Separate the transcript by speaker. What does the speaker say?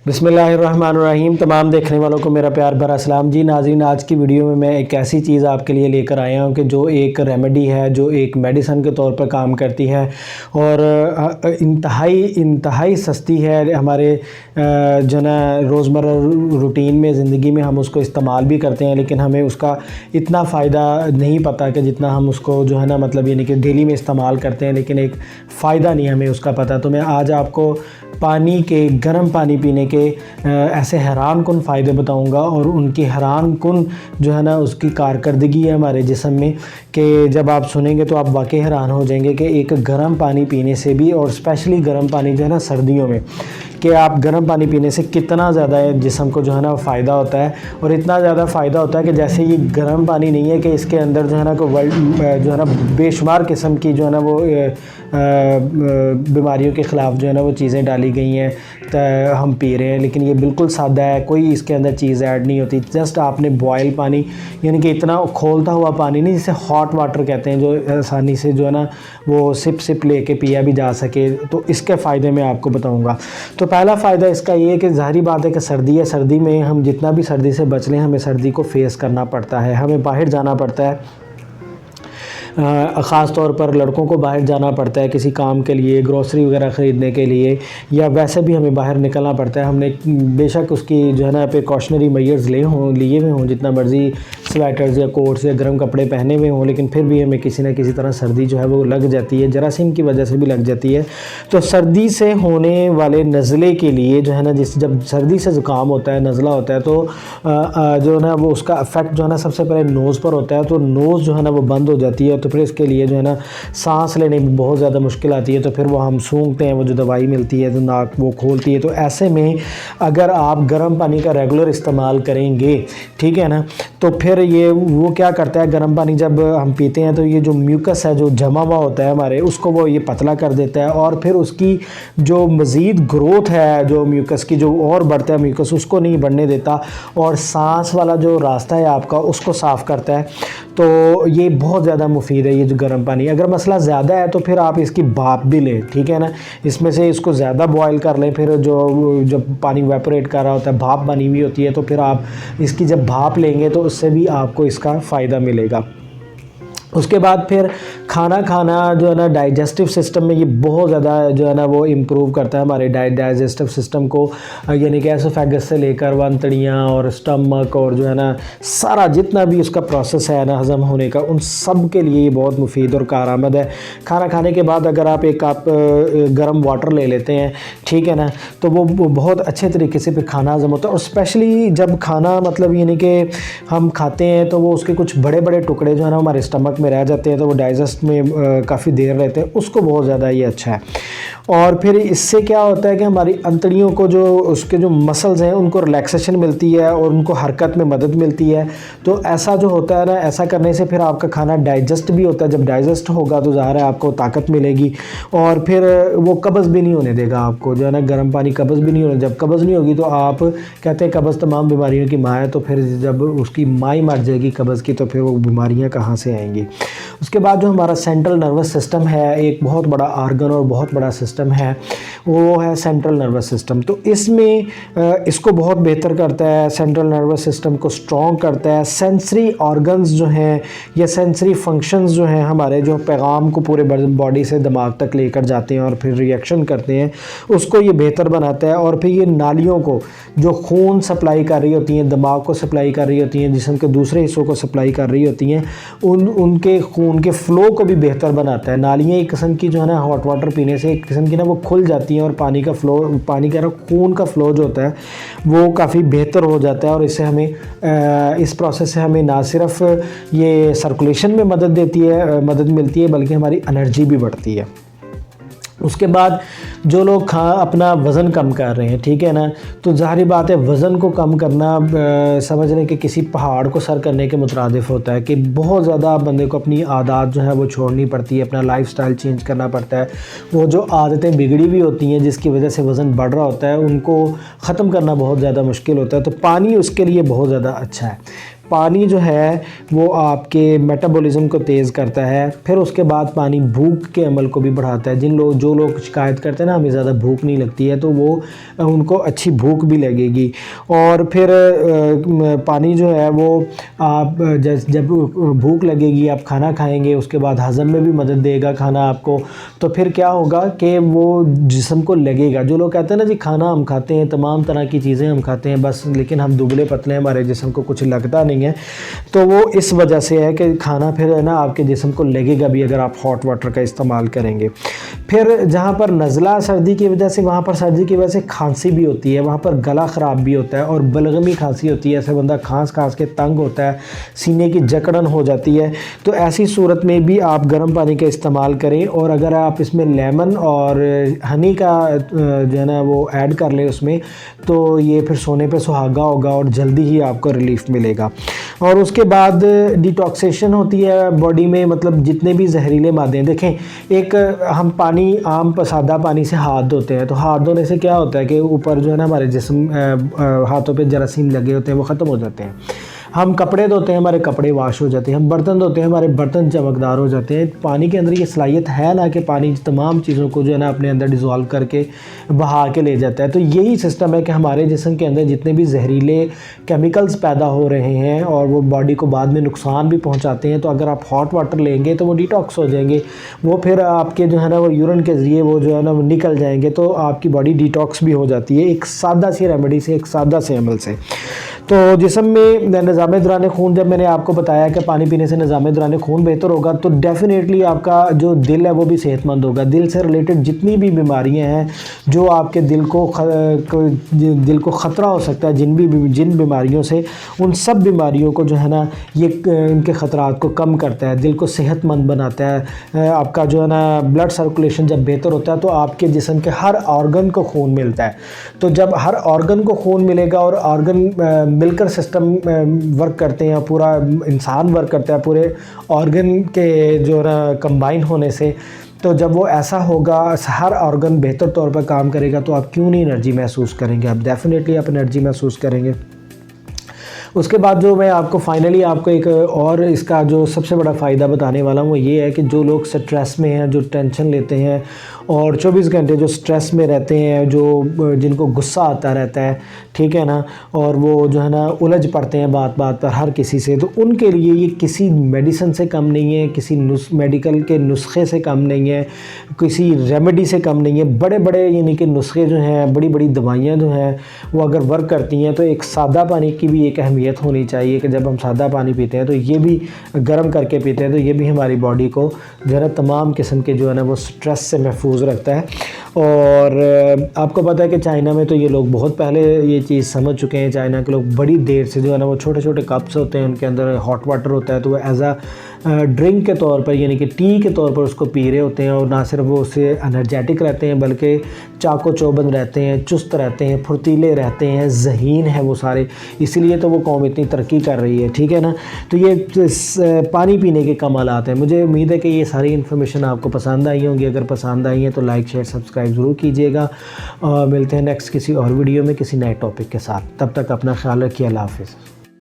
Speaker 1: बिस्मिल्लाहिर्रहमानिर्रहीम। तमाम देखने वालों को मेरा प्यार भरा सलाम। जी नाज़रीन, आज की वीडियो में मैं एक ऐसी चीज़ आपके लिए लेकर आया हूँ कि जो एक रेमेडी है, जो एक मेडिसन के तौर पर काम करती है और इंतहाई सस्ती है। हमारे जो ना रोज़मर्रा रूटीन में ज़िंदगी में हम उसको इस्तेमाल भी करते हैं, लेकिन हमें उसका इतना फ़ायदा नहीं पता कि जितना हम उसको जो है ना मतलब यानी कि डेली में इस्तेमाल करते हैं, लेकिन एक फ़ायदा नहीं हमें उसका पता। तो मैं आज आपको गर्म पानी पीने के ऐसे हैरान कुन फ़ायदे बताऊंगा और उनकी हैरान कुन जो है ना उसकी कारकर्दगी है हमारे जिस्म में, कि जब आप सुनेंगे तो आप वाकई हैरान हो जाएंगे कि एक गर्म पानी पीने से भी, और स्पेशली गर्म पानी जो है ना सर्दियों में, कि आप गर्म पानी पीने से कितना ज़्यादा जिस्म को जो है ना फ़ायदा होता है। और इतना ज़्यादा फ़ायदा होता है कि जैसे ये गर्म पानी नहीं है कि इसके अंदर जो है ना जो है ना बेशुमार किस्म की जो है ना वो बीमारियों के ख़िलाफ़ जो है ना वो चीज़ें डाली गई हैं तो हम पी रहे हैं, लेकिन ये बिल्कुल सादा है, कोई इसके अंदर चीज़ ऐड नहीं होती। जस्ट आपने बॉयल पानी, यानी कि इतना खोलता हुआ पानी नहीं, जिसे हॉट वाटर कहते हैं, जो आसानी से जो है ना वो सिप लेके पिया भी जा सके, तो इसके फ़ायदे मैं आपको बताऊँगा। तो पहला फ़ायदा इसका ये है कि ज़ाहिरी बात है कि सर्दी है, सर्दी में हम जितना भी सर्दी से बच लें, हमें सर्दी को फेस करना पड़ता है, हमें बाहर जाना पड़ता है। ख़ास तौर पर लड़कों को बाहर जाना पड़ता है किसी काम के लिए, ग्रोसरी वगैरह ख़रीदने के लिए, या वैसे भी हमें बाहर निकलना पड़ता है। हमने बेशक उसकी जो है ना प्रिकॉशनरी मेजर्स लिए हुए हों, जितना मर्ज़ी स्वेटर्स या कोट्स या गर्म कपड़े पहने हुए हों, लेकिन फिर भी हमें किसी न किसी तरह सर्दी जो है वो लग जाती है, जरासीम की वजह से भी लग जाती है। तो सर्दी से होने वाले नज़ले के लिए जो है ना, जब सर्दी से ज़ुकाम होता है, नज़ला होता है, तो जो है ना वो उसका इफ़ेक्ट जो है ना सबसे पहले नोज़ पर होता है। तो नोज़ जो है ना वो बंद हो जाती है, तो फिर इसके लिए जो है ना सांस लेने में बहुत ज़्यादा मुश्किल आती है। तो फिर वो हम सूंघते हैं, वो जो दवाई मिलती है तो नाक वो खोलती है। तो ऐसे में अगर आप गर्म पानी का रेगुलर इस्तेमाल करेंगे, ठीक है ना, तो फिर ये वो क्या करता है, गर्म पानी जब हम पीते हैं तो ये जो म्यूकस है जो जमा हुआ होता है हमारे, उसको वो ये पतला कर देता है, और फिर उसकी जो मज़ीद ग्रोथ है, जो म्यूकस की जो और बढ़ता है म्यूकस, उसको नहीं बढ़ने देता, और सांस वाला जो रास्ता है आपका उसको साफ़ करता है। तो ये बहुत ज़्यादा मुफीद है ये जो गर्म पानी। अगर मसला ज़्यादा है तो फिर आप इसकी भाप भी लें, ठीक है ना, इसमें से इसको ज़्यादा बॉयल कर लें। फिर जब पानी वेपोरेट कर रहा होता है, भाप बनी हुई होती है, तो फिर आप इसकी जब भाप लेंगे तो उससे भी आपको इसका फ़ायदा मिलेगा। उसके बाद फिर खाना खाना जो है ना डाइजेस्टिव सिस्टम में ये बहुत ज़्यादा जो है ना वो इम्प्रूव करता है हमारे डाइजेस्टिव सिस्टम को, यानी कि एसोफेगस से लेकर वंतड़ियाँ और स्टमक और जो है ना सारा जितना भी उसका प्रोसेस है ना हज़म होने का, उन सब के लिए ये बहुत मुफीद और कारआमद है। खाना खाने के बाद अगर आप एक कप गर्म वाटर ले लेते हैं, ठीक है ना, तो वो बहुत अच्छे तरीके से फिर खाना हज़म होता है। और स्पेशली जब खाना मतलब यानी कि हम खाते हैं तो वो उसके कुछ बड़े बड़े टुकड़े जो है ना हमारे स्टमक में रह जाते हैं, तो वो डाइजेस्ट में काफ़ी देर रहते हैं, उसको बहुत ज़्यादा ये अच्छा है। और फिर इससे क्या होता है कि हमारी अंतड़ियों को जो उसके जो मसल्स हैं उनको रिलैक्सेशन मिलती है और उनको हरकत में मदद मिलती है। तो ऐसा जो होता है ना, ऐसा करने से फिर आपका खाना डाइजेस्ट भी होता है। जब डाइजेस्ट होगा तो ज़ाहिर है आपको ताकत मिलेगी, और फिर वो कब्ज़ भी नहीं होने देगा आपको, जो है ना गर्म पानी कब्ज़ भी नहीं होने। जब कब्ज़ नहीं होगी तो आप कहते हैं कब्ज़ तमाम बीमारियों की माँ है, तो फिर जब उसकी माँ ही मर जाएगी कब्ज़ की, तो फिर वो बीमारियाँ कहाँ से आएंगी। उसके बाद जो हमारा सेंट्रल नर्वस सिस्टम है, एक बहुत बड़ा आर्गन और बहुत बड़ा सिस्टम है, वो है सेंट्रल नर्वस सिस्टम। तो इसमें इसको बहुत बेहतर करता है, सेंट्रल नर्वस सिस्टम को स्ट्रॉन्ग करता है। सेंसरी ऑर्गन्स जो हैं या सेंसरी फंक्शंस जो हैं हमारे, जो पैगाम को पूरे बॉडी से दिमाग तक लेकर जाते हैं और फिर रिएक्शन करते हैं, उसको ये बेहतर बनाता है। और फिर ये नालियों को जो खून सप्लाई कर रही होती हैं, दिमाग को सप्लाई कर रही होती हैं, जिस्म के दूसरे हिस्सों को सप्लाई कर रही होती हैं, उनके खून के फ़्लो को भी बेहतर बनाता है। नालियाँ एक किस्म की जो है ना हॉट वाटर पीने से एक किस्म की ना वो खुल जाती हैं, और पानी का फ़्लो, पानी का खून का फ़्लो जो होता है वो काफ़ी बेहतर हो जाता है। और इससे हमें इस प्रोसेस से हमें ना सिर्फ ये सर्कुलेशन में मदद मिलती है, बल्कि हमारी एनर्जी भी बढ़ती है। उसके बाद जो लोग अपना वज़न कम कर रहे हैं, ठीक है ना, तो ज़ाहिर बात है वज़न को कम करना समझ लें कि किसी पहाड़ को सर करने के मुतरादिफ़ होता है, कि बहुत ज़्यादा बंदे को अपनी आदत जो है वो छोड़नी पड़ती है, अपना लाइफस्टाइल चेंज करना पड़ता है। वो जो आदतें बिगड़ी हुई होती हैं जिसकी वजह से वज़न बढ़ रहा होता है, उनको ख़त्म करना बहुत ज़्यादा मुश्किल होता है। तो पानी उसके लिए बहुत ज़्यादा अच्छा है। पानी जो है वो आपके मेटाबॉलिज्म को तेज़ करता है। फिर उसके बाद पानी भूख के अमल को भी बढ़ाता है। जो लोग शिकायत करते हैं ना हमें ज़्यादा भूख नहीं लगती है, तो वो उनको अच्छी भूख भी लगेगी। और फिर पानी जो है वो आप जब भूख लगेगी आप खाना खाएंगे, उसके बाद हज़म में भी मदद देगा खाना आपको। तो फिर क्या होगा कि वो जिस्म को लगेगा। जो लोग कहते हैं ना जी खाना हम खाते हैं, तमाम तरह की चीज़ें हम खाते हैं बस, लेकिन हम दुबले पतले हैं, हमारे जिस्म को कुछ लगता नहीं है, तो वो इस वजह से है कि खाना फिर है ना आपके जिस्म को लगेगा भी अगर आप हॉट वाटर का इस्तेमाल करेंगे। फिर जहाँ पर नज़ला सर्दी की वजह से, वहाँ पर सर्दी की वजह से खांसी भी होती है, वहाँ पर गला ख़राब भी होता है और बलगमी खांसी होती है। ऐसे बंदा खांस खांस के तंग होता है, सीने की जकड़न हो जाती है। तो ऐसी सूरत में भी आप गर्म पानी का इस्तेमाल करें, और अगर आप इसमें लेमन और हनी का जो है ना वो ऐड कर लें उसमें, तो ये फिर सोने पे सुहागा होगा और जल्दी ही आपको रिलीफ मिलेगा। और उसके बाद डिटॉक्सेशन होती है बॉडी में, मतलब जितने भी जहरीले मादे हैं। देखें, एक हम पानी आम सादा पानी से हाथ धोते हैं, तो हाथ धोने से क्या होता है कि ऊपर जो है ना हमारे जिस्म हाथों पे जरासीम लगे होते हैं वो ख़त्म हो जाते हैं। हम कपड़े धोते हैं, हमारे कपड़े वाश हो जाते हैं। हम बर्तन धोते हैं, हमारे बर्तन चमकदार हो जाते हैं। पानी के अंदर ये सलाहियत है ना कि पानी तमाम चीज़ों को जो है ना अपने अंदर डिज़ोल्व करके बहा के ले जाता है। तो यही सिस्टम है कि हमारे जिस्म के अंदर जितने भी जहरीले केमिकल्स पैदा हो रहे हैं और वो बॉडी को बाद में नुकसान भी पहुँचाते हैं, तो अगर आप हॉट वाटर लेंगे तो वो डिटॉक्स हो जाएंगे, वो फिर आपके जो है ना वो यूरिन के ज़रिए वो जो है ना वो निकल जाएंगे, तो आपकी बॉडी डिटॉक्स भी हो जाती है एक सादा सी रेमेडी से, एक सादा से अमल से। तो जिस्म में निज़ाम दौरान खून, जब मैंने आपको बताया कि पानी पीने से निज़ाम दौरान खून बेहतर होगा, तो डेफ़िनेटली आपका जो दिल है वो भी सेहतमंद होगा। दिल से रिलेटेड जितनी भी बीमारियां हैं जो आपके दिल को ख़तरा हो सकता है, जिन बीमारियों से, उन सब बीमारियों को जो है ना ये इनके ख़तरात को कम करता है, दिल को सेहतमंद बनाता है। आपका जो है ना ब्लड सर्कुलेशन जब बेहतर होता है तो आपके जिस्म के हर ऑर्गन को खून मिलता है। तो जब हर ऑर्गन को खून मिलेगा और ऑर्गन मिलकर सिस्टम वर्क करते हैं, पूरा इंसान वर्क करता है पूरे ऑर्गन के जो ना कंबाइन होने से, तो जब वो ऐसा होगा, हर ऑर्गन बेहतर तौर पर काम करेगा, तो आप क्यों नहीं एनर्जी महसूस करेंगे? आप डेफिनेटली आप एनर्जी महसूस करेंगे। उसके बाद जो मैं आपको फाइनली आपको एक और इसका जो सबसे बड़ा फ़ायदा बताने वाला हूँ वो ये है कि जो लोग स्ट्रेस में हैं, जो टेंशन लेते हैं और 24 घंटे जो स्ट्रेस में रहते हैं, जो जिनको गुस्सा आता रहता है, ठीक है ना, और वो जो है ना उलझ पड़ते हैं बात बात पर हर किसी से, तो उनके लिए ये किसी मेडिसिन से कम नहीं है, किसी मेडिकल के नुस्खे से कम नहीं है, किसी रेमेडी से कम नहीं है। बड़े बड़े यानी कि नुस्खे जो हैं, बड़ी बड़ी दवाइयाँ जो हैं वो अगर वर्क करती हैं, तो एक सादा पानी की भी एक अहमियत होनी चाहिए कि जब हम सादा पानी पीते हैं तो ये भी गर्म करके पीते हैं, तो ये भी हमारी बॉडी को जो है ना तमाम किस्म के जो है ना वो स्ट्रेस से महफूज रखता है। और आपको पता है कि चाइना में तो ये लोग बहुत पहले ये चीज़ समझ चुके हैं। चाइना के लोग बड़ी देर से जो है ना वो छोटे छोटे कप्स होते हैं, उनके अंदर हॉट वाटर होता है, तो वो एज आ ड्रिंक के तौर पर यानी कि टी के तौर पर उसको पी रहे होते हैं। और ना सिर्फ वो उससे एनर्जेटिक रहते हैं बल्कि चाको चौबंद रहते हैं, चुस्त रहते हैं, फुर्तीले रहते हैं, ज़हीन है वो सारे, इसीलिए तो वो कौम इतनी तरक्की कर रही है, ठीक है ना। तो ये पानी पीने के कमालात हैं। मुझे उम्मीद है कि ये सारी इन्फॉर्मेशन आपको पसंद आई होंगी। अगर पसंद आई है तो लाइक शेयर सब्सक्राइब ज़रूर कीजिएगा। मिलते हैं नेक्स्ट किसी और वीडियो में किसी नए टॉपिक के साथ। तब तक अपना ख्याल रखिए। अल्लाह हाफ़िज़।